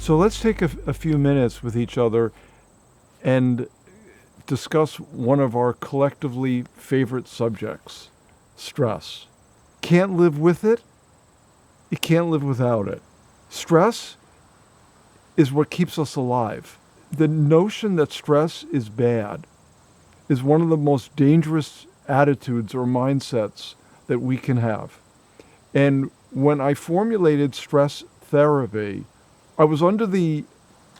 So let's take a few minutes with each other and discuss one of our collectively favorite subjects, stress. Can't live with it. You can't live without it. Stress is what keeps us alive. The notion that stress is bad is one of the most dangerous attitudes or mindsets that we can have. And when I formulated stress therapy, I was under the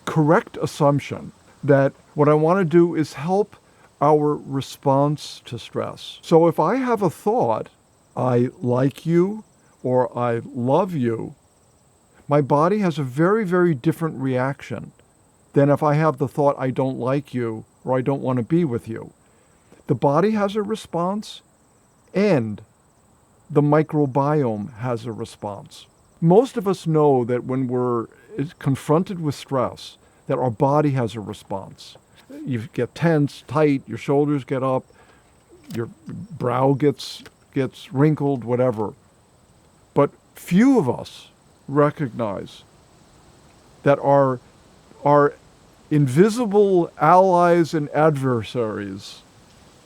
correct assumption that what I want to do is help our response to stress. So if I have a thought, I like you or I love you, my body has a very, very different reaction than if I have the thought, I don't like you or I don't want to be with you. The body has a response and the microbiome has a response. Most of us know that when we're confronted with stress, that our body has a response. You get tense, tight, your shoulders get up, your brow gets wrinkled, whatever. But few of us recognize that our invisible allies and adversaries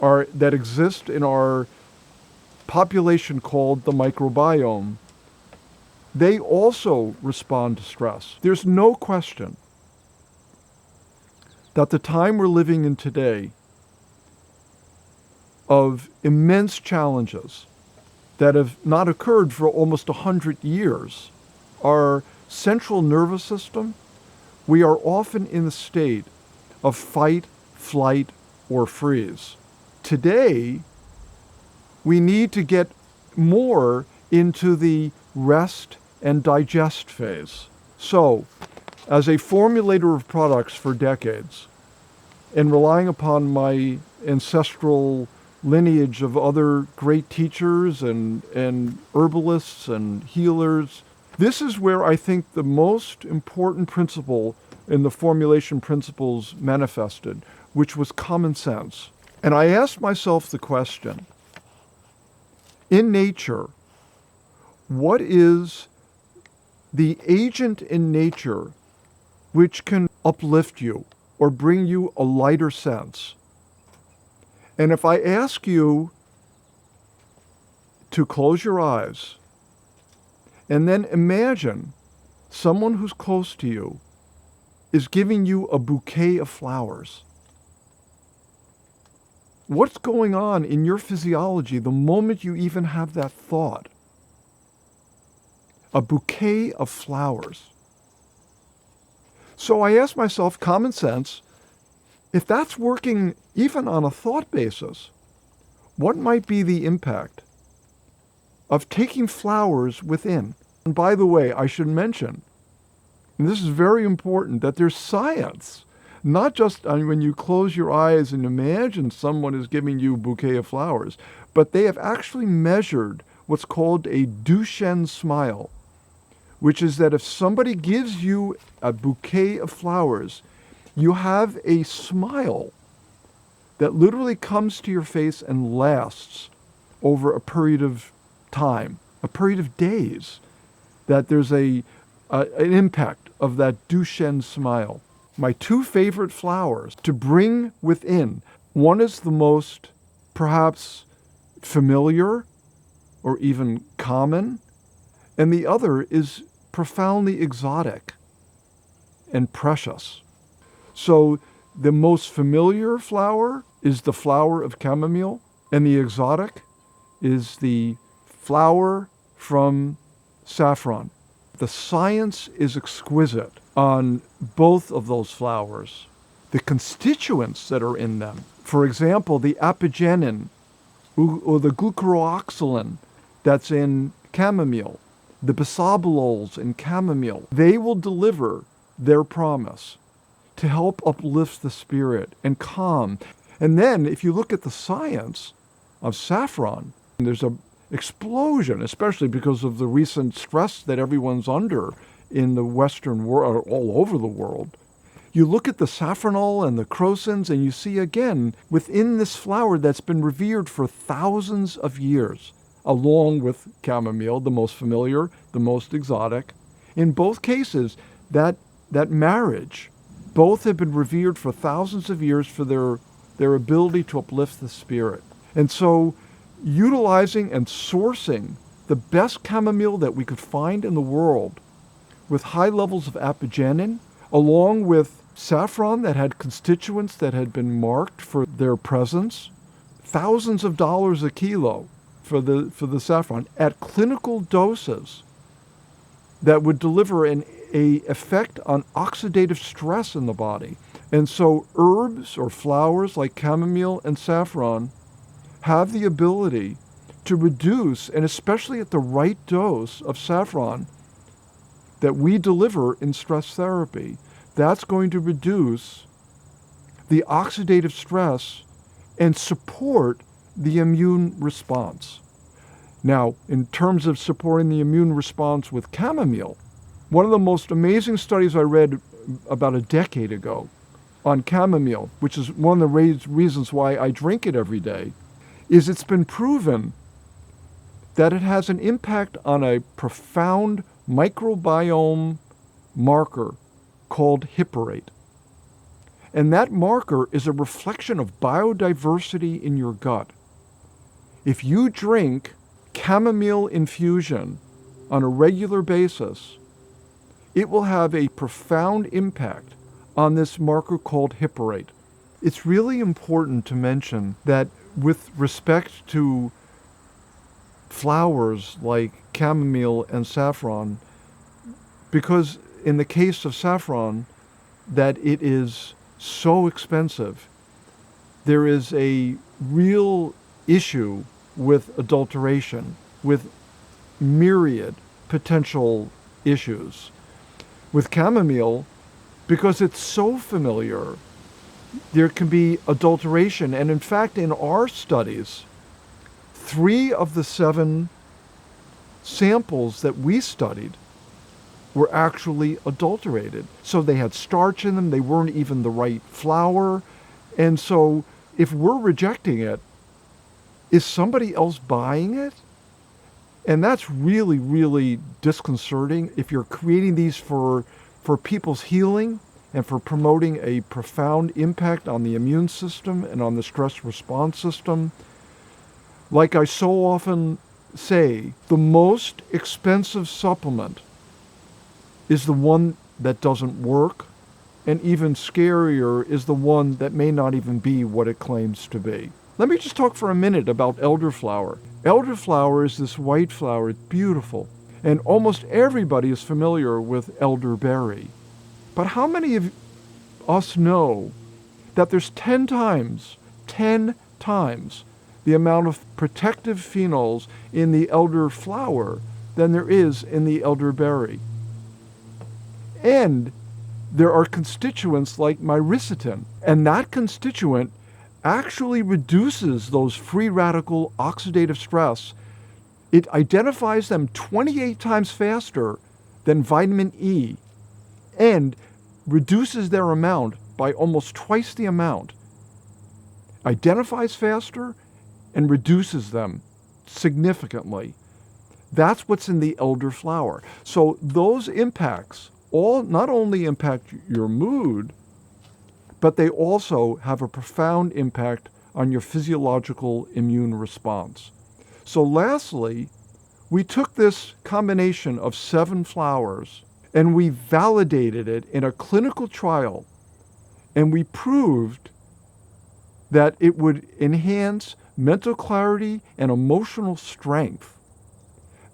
that exist in our population called the microbiome, they also respond to stress. There's no question that the time we're living in today of immense challenges that have not occurred for almost 100 years, our central nervous system, we are often in the state of fight, flight, or freeze. Today, we need to get more into the rest and digest phase. So, as a formulator of products for decades, and relying upon my ancestral lineage of other great teachers and herbalists and healers, this is where I think the most important principle in the formulation principles manifested, which was common sense. And I asked myself the question, in nature, what is the agent in nature which can uplift you or bring you a lighter sense? And if I ask you to close your eyes and then imagine someone who's close to you is giving you a bouquet of flowers, what's going on in your physiology the moment you even have that thought? A bouquet of flowers. So I asked myself, common sense, if that's working even on a thought basis, what might be the impact of taking flowers within? And by the way, I should mention, and this is very important, that there's science, not just when you close your eyes and imagine someone is giving you a bouquet of flowers, but they have actually measured what's called a Duchenne smile, which is that if somebody gives you a bouquet of flowers, you have a smile that literally comes to your face and lasts over a period of time, a period of days, that there's an impact of that Duchenne smile. My two favorite flowers to bring within, one is the most perhaps familiar or even common, and the other is profoundly exotic and precious. So the most familiar flower is the flower of chamomile, and the exotic is the flower from saffron. The science is exquisite on both of those flowers. The constituents that are in them, for example, the apigenin or the glucuroxylin that's in chamomile, the bisabolols in chamomile, they will deliver their promise to help uplift the spirit and calm. And then if you look at the science of saffron, there's an explosion, especially because of the recent stress that everyone's under in the Western world, all over the world. You look at the saffronol and the crocins and you see again, within this flower that's been revered for thousands of years, along with chamomile, the most familiar, the most exotic, in both cases, that that marriage, both have been revered for thousands of years for their ability to uplift the spirit. And so utilizing and sourcing the best chamomile that we could find in the world with high levels of apigenin, along with saffron that had constituents that had been marked for their presence, thousands of dollars a kilo for the saffron at clinical doses that would deliver a effect on oxidative stress in the body. And so herbs or flowers like chamomile and saffron have the ability to reduce, and especially at the right dose of saffron that we deliver in stress therapy, that's going to reduce the oxidative stress and support the immune response. Now, in terms of supporting the immune response with chamomile, one of the most amazing studies I read about a decade ago on chamomile, which is one of the reasons why I drink it every day, is it's been proven that it has an impact on a profound microbiome marker called hipparate. And that marker is a reflection of biodiversity in your gut. If you drink chamomile infusion on a regular basis, it will have a profound impact on this marker called hipparate. It's really important to mention that with respect to flowers like chamomile and saffron, because in the case of saffron, that it is so expensive, there is a real issue with adulteration, with myriad potential issues. With chamomile, because it's so familiar, there can be adulteration. And in fact, in our studies, 3 of the 7 samples that we studied were actually adulterated. So they had starch in them, they weren't even the right flour. And so if we're rejecting it, is somebody else buying it? And that's really, really disconcerting. If you're creating these for people's healing and for promoting a profound impact on the immune system and on the stress response system, like I so often say, the most expensive supplement is the one that doesn't work, and even scarier is the one that may not even be what it claims to be. Let me just talk for a minute about elderflower. Elderflower is this white flower, it's beautiful, and almost everybody is familiar with elderberry. But how many of us know that there's 10 times the amount of protective phenols in the elderflower than there is in the elderberry? And there are constituents like myricetin, and that constituent actually reduces those free radical oxidative stress. It identifies them 28 times faster than vitamin E and reduces their amount by almost twice the amount. Identifies faster and reduces them significantly. That's what's in the elderflower. So those impacts all not only impact your mood, but they also have a profound impact on your physiological immune response. So lastly, we took this combination of 7 flowers and we validated it in a clinical trial, and we proved that it would enhance mental clarity and emotional strength.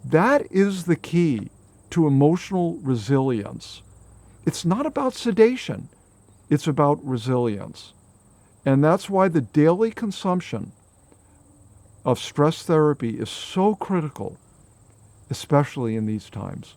That is the key to emotional resilience. It's not about sedation. It's about resilience. And that's why the daily consumption of stress therapy is so critical, especially in these times.